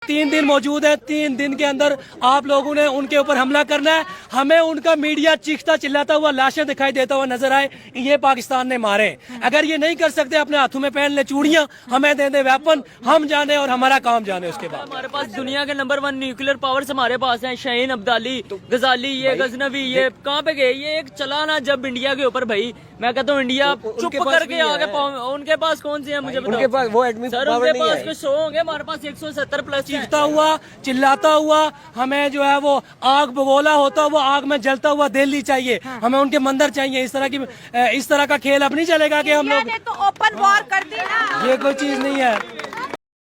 3 दिन मौजूद है, 3 दिन के अंदर आप लोगों ने उनके ऊपर हमला करना है। हमें उनका मीडिया चीखता चिल्लाता हुआ लाशें दिखाई देता हुआ नजर आए, ये पाकिस्तान ने मारे। अगर ये नहीं कर सकते अपने हाथों में पहन ले चूड़ियां, हमें दे दे वेपन, हम जाने और हमारा काम जाने। उसके बाद हमारे पास दुनिया के नंबर 1 न्यूक्लियर पावर्स हमारे पास हैं, शाहीन, अब्दाली, गजाली, ये गजनवी, ये कहाँ पे गए? ये एक चला ना जब इंडिया के ऊपर भाई, मैं कहता हूँ इंडिया चुप करके आगे। उनके पास कौन सी है मुझे बताओ? उनके पास वो एडमिन सर, उनके पास कुछ 100 होंगे, हमारे पास 170 प्लस। चीखता हुआ चिल्लाता हुआ हमें जो है वो आग बगोला होता हुआ आग में जलता हुआ दिल्ली चाहिए, हमें उनके मंदिर चाहिए। इस तरह का खेल अब नहीं चलेगा कि हम लोग तो ओपन वॉर कर दी ना, ये कोई चीज नहीं है।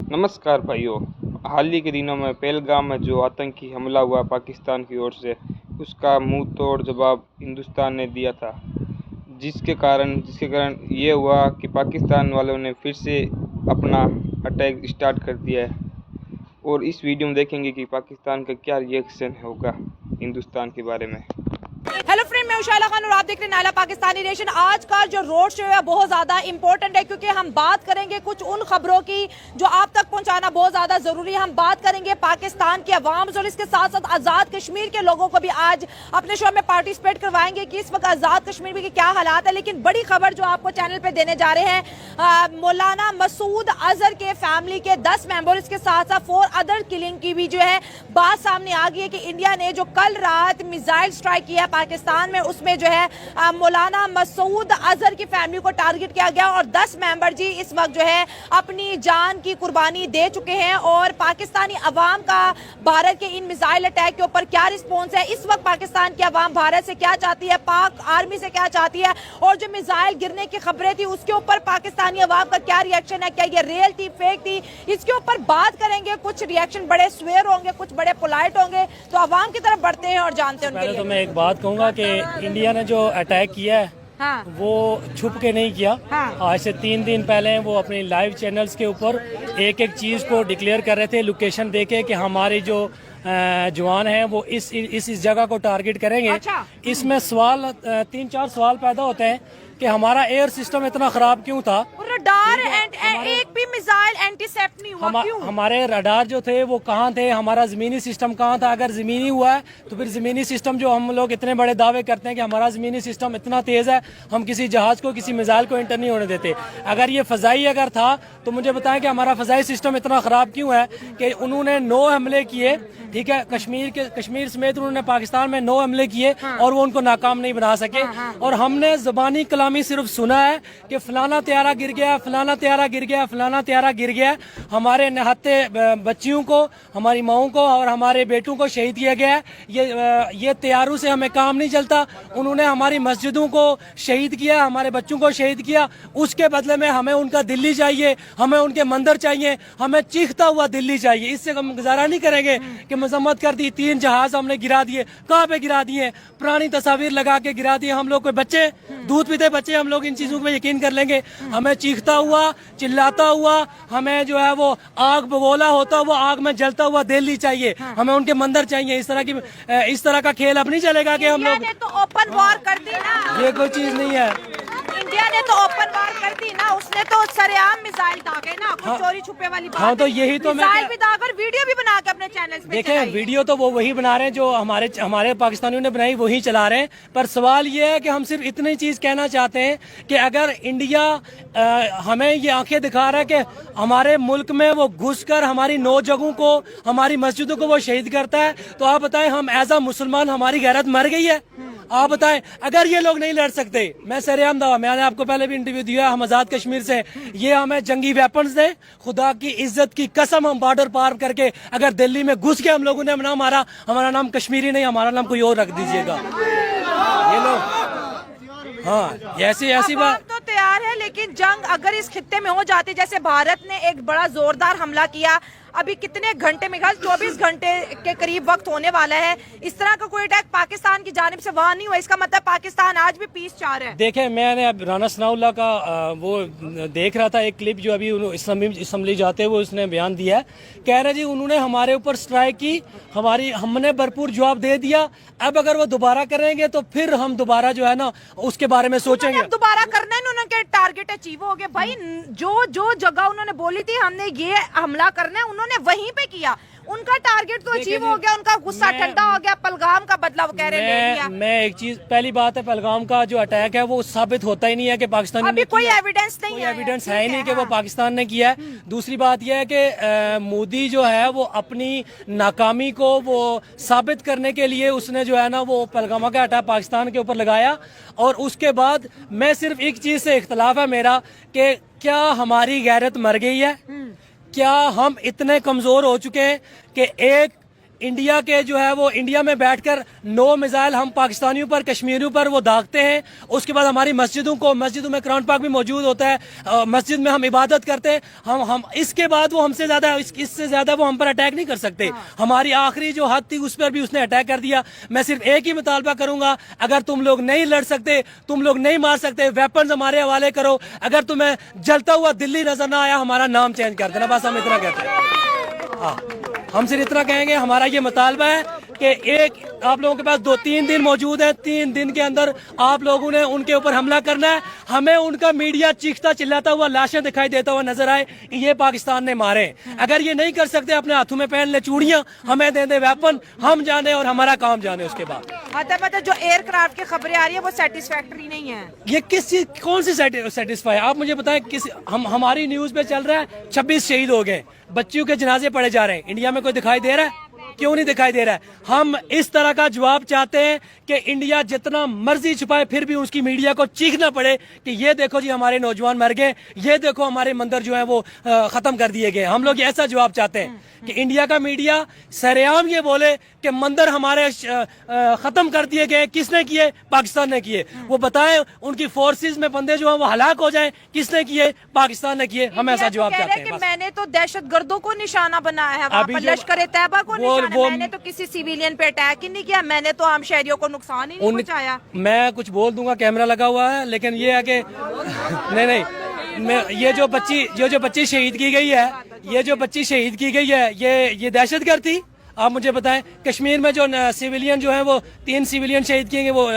नमस्कार भाइयों, हाल ही के दिनों में पहलगाम में जो आतंकी हमला हुआ पाकिस्तान की ओर से, उसका मुंह तोड़ जवाब हिंदुस्तान ने दिया था, जिसके कारण ये हुआ कि पाकिस्तान वालों ने फिर से अपना अटैक स्टार्ट कर दिया है। और इस वीडियो में देखेंगे कि पाकिस्तान का क्या रिएक्शन होगा हिंदुस्तान के बारे में। हेलो फ्रेंड, मैं उशाला खान और आप देख रहे हैं नाला पाकिस्तानी नेशन। आज का जो रोड शो है बहुत ज्यादा इंपॉर्टेंट है, क्योंकि हम बात करेंगे कुछ उन खबरों की जो आप तक पहुंचाना बहुत ज्यादा जरूरी है। हम बात करेंगे पाकिस्तान की अवाम और इसके साथ साथ आजाद कश्मीर के लोगों को भी आज अपने शो में पार्टिसिपेट करवाएंगे कि इस वक्त आजाद कश्मीर में क्या हालात है। लेकिन बड़ी खबर जो आपको चैनल पे देने जा रहे हैं, मौलाना मसूद अजहर के फैमिली के 10 मेंबर, इसके साथ साथ 4 अदर किलिंग की भी जो है बात सामने आ गई है कि इंडिया ने जो कल रात मिसाइल स्ट्राइक किया पाकिस्तान में, उसमें जो है मौलाना मसूद अजहर की फैमिली को टारगेट किया गया और 10 मेंबर जी इस वक्त जो है अपनी जान की कुर्बानी दे चुके हैं। और पाकिस्तानी अवाम का भारत के इन मिसाइल अटैक के ऊपर क्या रिस्पॉन्स है, इस वक्त पाकिस्तान की अवाम भारत से क्या चाहती है, पाक आर्मी से क्या चाहती है, और जो मिसाइल गिरने की खबरें थी उसके ऊपर पाकिस्तानी अवाम का क्या रिएक्शन है, क्या ये रियल थी, फेक थी, इसके ऊपर बात करेंगे। कुछ रिएक्शन बड़े स्वेयर होंगे, कुछ बड़े पोलाइट होंगे, तो अवाम की तरफ बढ़ते हैं और जानते हैं। पहले तो मैं एक बात कहूँगा कि इंडिया ने जो अटैक किया है, हाँ। वो छुप के नहीं किया। हाँ। आज से 3 दिन पहले वो अपने लाइव चैनल्स के ऊपर एक एक चीज़ को डिक्लेयर कर रहे थे, लोकेशन देके कि हमारे जो जवान हैं वो इस जगह को टारगेट करेंगे। अच्छा। इसमें सवाल 3-4 सवाल पैदा होते हैं कि हमारा एयर सिस्टम इतना खराब क्यों था, रडार एक भी मिसाइल एंटीसेप्ट नहीं हुआ, क्यों? हमारे रडार जो थे वो कहाँ थे, हमारा ज़मीनी सिस्टम कहाँ था। अगर ज़मीनी हुआ है तो फिर ज़मीनी सिस्टम जो हम लोग इतने बड़े दावे करते हैं कि हमारा ज़मीनी सिस्टम इतना तेज़ है, हम किसी जहाज़ को, किसी मिसाइल को एंटर नहीं होने देते। अगर ये फ़ज़ाई अगर था तो मुझे बताएं कि हमारा फ़ज़ाई सिस्टम इतना ख़राब क्यों है कि उन्होंने 9 हमले किए, ठीक है, कश्मीर समेत उन्होंने पाकिस्तान में 9 हमले किए और वो उनको नाकाम नहीं बना सके। और हमने ज़बानी कलामी सिर्फ सुना है कि फलाना त्यारा गिर गया, फलाना त्यारा गिर गया, फलाना त्यारा गिर गया। हमारे निहत्ते बच्चियों को, हमारी माओं को और हमारे बेटों को शहीद किया गया है। ये त्यारों से हमें काम नहीं चलता। उन्होंने हमारी मस्जिदों को शहीद किया, हमारे बच्चों को शहीद किया, उसके बदले में हमें उनका दिल्ली चाहिए, हमें उनके मंदिर चाहिए, हमें चीखता हुआ दिल्ली चाहिए। इससे हम गुजारा नहीं करेंगे कि मजम्मत कर दी, 3 जहाज हमने गिरा दिए। कहाँ पे गिरा दिए? पुरानी तस्वीर लगा के गिरा दिए। हम लोग कोई बच्चे, दूध पीते बच्चे, हम लोग इन चीजों पे यकीन कर लेंगे? हमें चीखता हुआ चिल्लाता हुआ हमें जो है वो आग बगोला होता हुआ आग में जलता हुआ दिल्ली चाहिए, हमें उनके मंदिर चाहिए। इस तरह का खेल अब नहीं चलेगा कि हम लोग तो ओपन वॉर कर दी ना, ये कोई चीज नहीं है। इंडिया ने तो ओपन वॉर कर दी ना, उसने तो सरेआम मिसाइल दागे ना, कुछ चोरी छुपे वाली बात। हाँ, तो यही तो मैं मिसाइल भी दाग और वीडियो भी बना के अपने चैनल पे देखें, वीडियो तो वो वही बना रहे हैं जो हमारे पाकिस्तानियों ने बनाई, वही चला रहे हैं। पर सवाल ये है कि हम सिर्फ इतनी चीज कहना चाहते हैं कि अगर इंडिया हमें ये आंखें दिखा रहा है कि हमारे मुल्क में वो घुसकर हमारी 9 जगहों को, हमारी मस्जिदों को वो शहीद करता है, तो आप बताएं हम एज अ मुसलमान हमारी गैरत मर गई है? आप बताएं, अगर ये लोग नहीं लड़ सकते, मैं सरेआम दावा, मैंने आपको पहले भी इंटरव्यू दिया, हम आजाद कश्मीर से, ये हमें जंगी वेपन्स दे, खुदा की इज्जत की कसम, हम बॉर्डर पार करके अगर दिल्ली में घुस के हम लोगों ने ना मारा, हमारा नाम कश्मीरी नहीं, हमारा नाम कोई और रख दीजिएगा। ये लोग हाँ, ऐसी बात तो तैयार है, लेकिन जंग अगर इस खित्ते में हो जाती, जैसे भारत ने एक बड़ा जोरदार हमला किया, अभी कितने घंटे में, 24 घंटे के करीब वक्त होने वाला है, इस तरह का कोई अटैक पाकिस्तान की जानिब से वहां नहीं हुआ, इसका मतलब पाकिस्तान आज भी पीस चाह रहा है। देखें, मैंने अब राना सनाउल्लाह का वो देख रहा था एक क्लिप जो अभी असम्बली जाते हुए उसने बयान दिया है, कह रहे जी उन्होंने हमारे ऊपर स्ट्राइक की, हमने भरपूर जवाब दे दिया, अब अगर वो दोबारा करेंगे तो फिर हम दोबारा जो है ना उसके बारे में सोचेंगे। दोबारा करना है, उनके टारगेट अचीव हो गए भाई। जो जगह उन्होंने बोली थी हमने ये हमला करना है, उन्होंने वहीं पे किया, उनका टारगेट तो अचीव हो गया, उनका गुस्सा ठंडा हो गया, पहलगाम का बदला वो कह रहे हैं ले लिया। मैं एक चीज, पहली बात है पहलगाम का जो अटैक है वो साबित होता ही नहीं है कि पाकिस्तान अभी कोई एविडेंस नहीं है, एविडेंस है ही नहीं कि वो पाकिस्तान ने किया है। दूसरी बात यह है कि मोदी जो है वो अपनी नाकामी को वो साबित करने के लिए उसने जो है ना वो पहलगाम का अटैक पाकिस्तान के ऊपर लगाया। और उसके बाद मैं सिर्फ एक चीज से इख्तलाफ है मेरा कि क्या हमारी गैरत मर गई है, क्या हम इतने कमजोर हो चुके हैं कि एक इंडिया के जो है वो इंडिया में बैठकर 9 मिसाइल हम पाकिस्तानियों पर, कश्मीरियों पर वो दागते हैं। उसके बाद हमारी मस्जिदों में कुरान पाक भी मौजूद होता है, मस्जिद में हम इबादत करते हैं। हम इसके बाद वो हमसे ज्यादा, इससे ज्यादा वो हम पर अटैक नहीं कर सकते। हमारी आखिरी जो हद थी उस पर भी उसने अटैक कर दिया। मैं सिर्फ एक ही मुतालबा करूंगा, अगर तुम लोग नहीं लड़ सकते, तुम लोग नहीं मार सकते, वेपन्स हमारे हवाले करो। अगर तुम्हें जलता हुआ दिल्ली नजर ना आया, हमारा नाम चेंज कर देना, बस हम इतना कहते हैं। हाँ, हम सिर्फ इतना कहेंगे, हमारा ये मुतालबा है कि एक आप लोगों के पास 2-3 दिन मौजूद है, 3 दिन के अंदर आप लोगों ने उनके ऊपर हमला करना है। हमें उनका मीडिया चीखता चिल्लाता हुआ, लाशें दिखाई देता हुआ नजर आए कि ये पाकिस्तान ने मारे। अगर ये नहीं कर सकते, अपने हाथों में पहन ले चूड़ियां, हमें दे दे वेपन, हम जाने और हमारा काम जाने। उसके बाद मतलब जो एयरक्राफ्ट की खबरें आ रही है वो सेटिस्फैक्टरी नहीं है। ये किस चीज, कौन सी सेटिस्फाई? आप मुझे बताएं, किस हमारी न्यूज पे चल रहा है 26 शहीद हो गए, बच्चियों के जनाजे पड़े जा रहे हैं। इंडिया में कोई दिखाई दे रहा है? क्यों नहीं दिखाई दे रहा है? हम इस तरह का जवाब चाहते हैं कि इंडिया जितना मर्जी छुपाए फिर भी उसकी मीडिया को चीखना पड़े कि ये देखो जी हमारे नौजवान मर गए, ये देखो हमारे मंदिर जो है वो खत्म कर दिए गए। हम लोग ऐसा जवाब चाहते हैं कि इंडिया का मीडिया सरेआम ये बोले कि मंदिर हमारे खत्म कर दिए गए। किसने किए? पाकिस्तान ने किए। वो बताएं, उनकी फोर्सेस में बंदे जो है वो हलाक हो जाएं, किसने किए? पाकिस्तान ने किए। हम ऐसा जवाब चाहते हैं। मैंने तो दहशत गर्दों को निशाना बनाया है, वहाँ पर लश्कर तैयबा को निशाना, मैंने तो किसी सिविलियन पे अटैक ही नहीं किया, मैंने तो आम शहरियों को नुकसान ही नहीं पहुंचाया। मैं कुछ बोल दूंगा, कैमरा लगा हुआ है, लेकिन ये है कि नहीं, मैं ये जो बच्ची शहीद की गई है, ये दहशतगर्द थी। आप मुझे बताएं, कश्मीर में जो सिविलियन जो है वो 3 सिविलियन शहीद किए, वो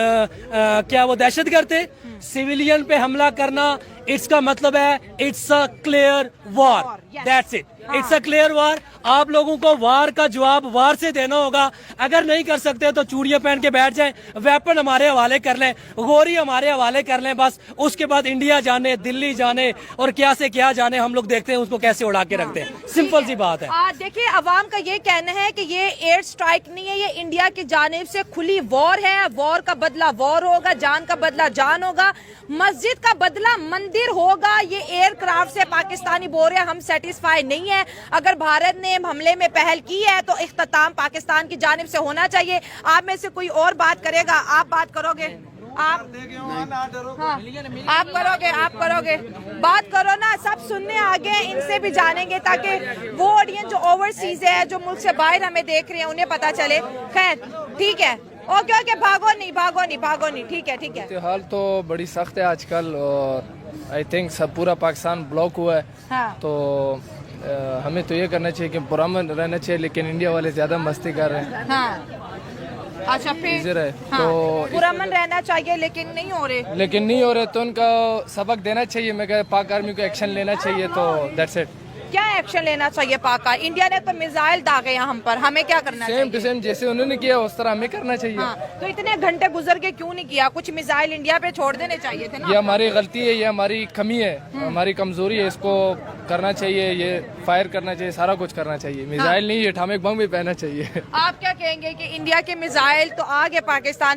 क्या वो दहशतगर्द थे? सिविलियन पे हमला करना, इसका मतलब है it's a clear war, that's it, it's a clear war. आप लोगों को वार का जवाब वार से देना होगा। अगर नहीं कर सकते तो चूड़ियां पहन के बैठ जाएं, वेपन हमारे हवाले कर लें, गोरी हमारे हवाले कर लें, बस उसके बाद इंडिया जाने, दिल्ली जाने और क्या से क्या जाने, हम लोग देखते हैं उसको कैसे उड़ा के रखते हैं। सिंपल सी बात है। देखिए, अवाम का ये कहना है कि ये एयर स्ट्राइक नहीं है, ये इंडिया की जानिब से खुली वॉर है। वॉर का बदला वॉर होगा, जान का बदला जान होगा, मस्जिद का बदला मंदिर होगा। ये एयरक्राफ्ट से पाकिस्तानी बोल रहे हैं हम सेटिस्फाई नहीं है। अगर भारत ने हमले में पहल की है तो इख्तिताम पाकिस्तान की जानिब से होना चाहिए। आप में से कोई और बात करेगा? आप बात करोगे? आप करोगे बात करो ना, सब सुनने आगे हैं, इनसे भी जानेंगे ताकि वो ऑडियंस जो ओवरसीज है, जो मुल्क से बाहर हमें देख रहे हैं, उन्हें पता चले। खैर ठीक है, ओके, भागो नहीं, ठीक है। हाल तो बड़ी सख्त है आजकल, और आई थिंक सब पूरा पाकिस्तान ब्लॉक हुआ है। हाँ। तो हमें तो ये करना चाहिए कि पुरअमन रहना चाहिए, लेकिन इंडिया वाले ज्यादा मस्ती कर रहे हैं। हाँ। अच्छा, फिर हाँ, तो पुरअमन रहना चाहिए लेकिन नहीं हो रहे, तो उनका सबक देना चाहिए। मैं कह पाक आर्मी को एक्शन लेना चाहिए, तो दैट्स इट। क्या एक्शन लेना चाहिए पाक का? इंडिया ने तो मिसाइल दागे हैं हम पर, हमें क्या करना चाहिए? सेम टू सेम जैसे उन्होंने किया उस तरह हमें करना चाहिए। हाँ, तो इतने घंटे गुजर के क्यों नहीं किया? कुछ मिसाइल इंडिया पे छोड़ देने चाहिए थे ना। ये हमारी गलती है, ये हमारी कमी है, हमारी कमजोरी है। इसको करना चाहिए, ये फायर करना चाहिए, सारा कुछ करना चाहिए। मिसाइल नहीं, एटॉमिक बम भी पहनना चाहिए। आप क्या कहेंगे कि इंडिया के मिसाइल तो आ गए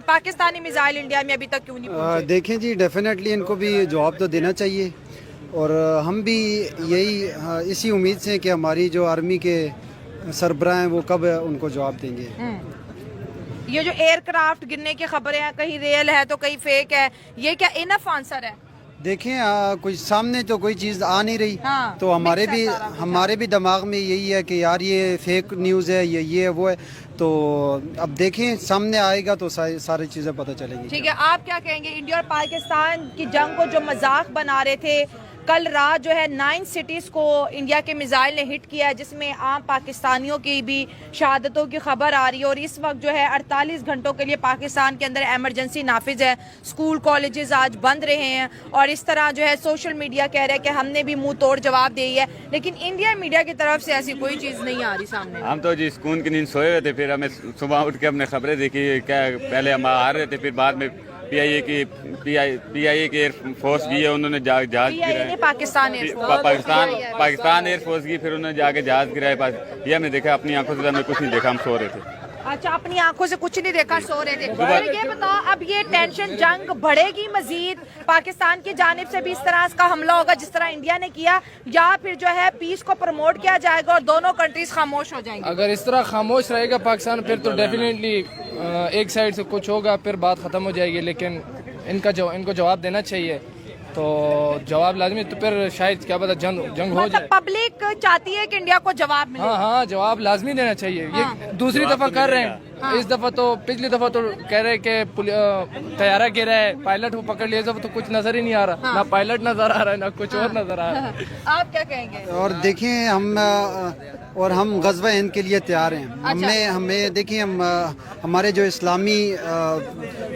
पाकिस्तानी मिसाइल इंडिया में अभी तक क्यों नहीं पहुंचे? देखें जी, डेफिनेटली इनको भी जवाब तो देना चाहिए, और हम भी यही इसी उम्मीद से कि हमारी जो आर्मी के सरबराह हैं वो कब उनको जवाब देंगे। ये जो एयरक्राफ्ट गिरने की खबरें हैं, कहीं रियल है तो कहीं फेक है, ये क्या इनफ आंसर है? देखें, कुछ सामने तो कोई चीज़ आ नहीं रही। हाँ, तो हमारे भी दिमाग में यही है कि यार ये फेक न्यूज़ है, ये है, वो है। तो अब देखें, सामने आएगा तो सारी चीज़ें पता चलेंगी। ठीक है, आप क्या कहेंगे? इंडिया और पाकिस्तान की जंग को जो मजाक बना रहे थे, کل رات جو ہے 9 سٹیز کو انڈیا کے میزائل نے ہٹ کیا ہے، جس میں عام پاکستانیوں کی بھی شہادتوں کی خبر آ رہی ہے، اور اس وقت جو ہے 48 گھنٹوں کے لیے پاکستان کے اندر ایمرجنسی نافذ ہے، اسکول کالجز آج بند رہے ہیں، اور اس طرح جو ہے سوشل میڈیا کہہ رہا ہے کہ ہم نے بھی منہ توڑ جواب دی ہے، لیکن انڈین میڈیا کی طرف سے ایسی کوئی چیز نہیں آ رہی سامنے۔ ہم تو جی سکون کی نیند سوئے ہوئے تھے، پھر ہمیں صبح اٹھ کے ہم نے خبریں دیکھی، کیا پہلے ہم آ رہے تھے، پھر بعد میں پی آئی اے کی ایئر فورس گئی ہے، انہوں نے جہاز گرایا، پاکستان ایئر فورس کی، پھر انہوں نے جا کے جہاز گرایا، یہ ہم نے دیکھا اپنی آنکھوں سے، ہمیں کچھ نہیں دیکھا، ہم سو رہے تھے۔ اچھا، اپنی آنکھوں سے کچھ نہیں دیکھا، سو رہے تھے۔ اور یہ بتاؤ، اب یہ ٹینشن جنگ بڑھے گی مزید، پاکستان کی جانب سے بھی اس طرح کا حملہ ہوگا جس طرح انڈیا نے کیا، یا پھر جو ہے پیس کو پروموٹ کیا جائے گا اور دونوں کنٹریز خاموش ہو جائیں گی؟ اگر اس طرح خاموش رہے گا پاکستان پھر تو ڈیفینیٹلی ایک سائڈ سے کچھ ہوگا، پھر بات ختم ہو جائے گی، لیکن ان کو جواب دینا چاہیے، تو جواب لازمی، تو پھر شاید کیا پتہ جنگ ہو جائے۔ پبلک چاہتی ہے کہ انڈیا کو جواب ملے۔ ہاں جواب لازمی دینا چاہیے، یہ دوسری دفعہ کر رہے ہیں، اس دفعہ تو پچھلی دفعہ تو کہہ رہے کہ طیارہ گرا ہے، پائلٹ وہ پکڑ لیا، تو کچھ نظر ہی نہیں آ رہا، نہ پائلٹ نظر آ رہا ہے نہ کچھ اور نظر آ رہا ہے۔ آپ کیا کہیں گے؟ اور دیکھیں ہم غزوہ ہند کے لیے تیار ہیں، ہمیں دیکھیں، ہمارے جو اسلامی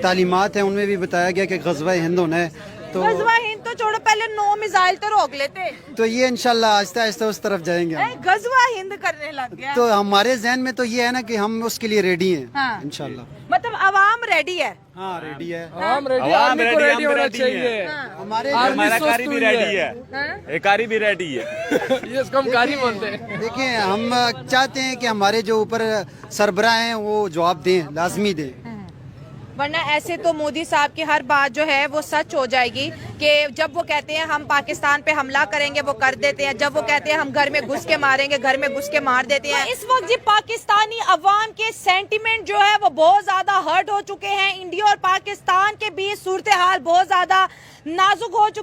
تعلیمات ہیں ان میں بھی بتایا گیا کہ غزوہ ہند ہونا ہے، تو غزوہ ہند تو چھوڑو، پہلے 9 میزائل تو روک لیتے، تو یہ انشاءاللہ آہستہ آہستہ اس طرف جائیں گے ہم۔ غزوہ ہند کرنے لگ گیا، تو ہمارے ذہن میں تو یہ ہے نا کہ ہم اس کے لیے ریڈی ہیں انشاءاللہ۔ مطلب عوام ریڈی ہے؟ ہاں ریڈی ہے، عوام ریڈی، آرمی کو ریڈی ہونا چاہیے، ہمارا کاری بھی ریڈی ہے، کاری بھی ریڈی ہے، یہ اس کو ہم کاری بولتے ہیں۔ دیکھیں ہم چاہتے ہیں کہ ہمارے جو اوپر سربراہ ہیں وہ جواب دیں، لازمی دیں، ورنہ ایسے تو مودی صاحب کی ہر بات جو ہے وہ سچ ہو جائے گی، کہ جب وہ کہتے ہیں ہم پاکستان پہ حملہ کریں گے وہ کر دیتے ہیں، جب وہ کہتے ہیں ہم گھر میں گھس کے ماریں گے گھر میں گھس کے مار دیتے ہیں۔ اس وقت جی پاکستانی عوام کے سینٹیمنٹ جو ہے وہ بہت زیادہ ہرٹ ہو چکے ہیں، انڈیا اور پاکستان کے بیچ صورتحال بہت زیادہ نازک ہو چکی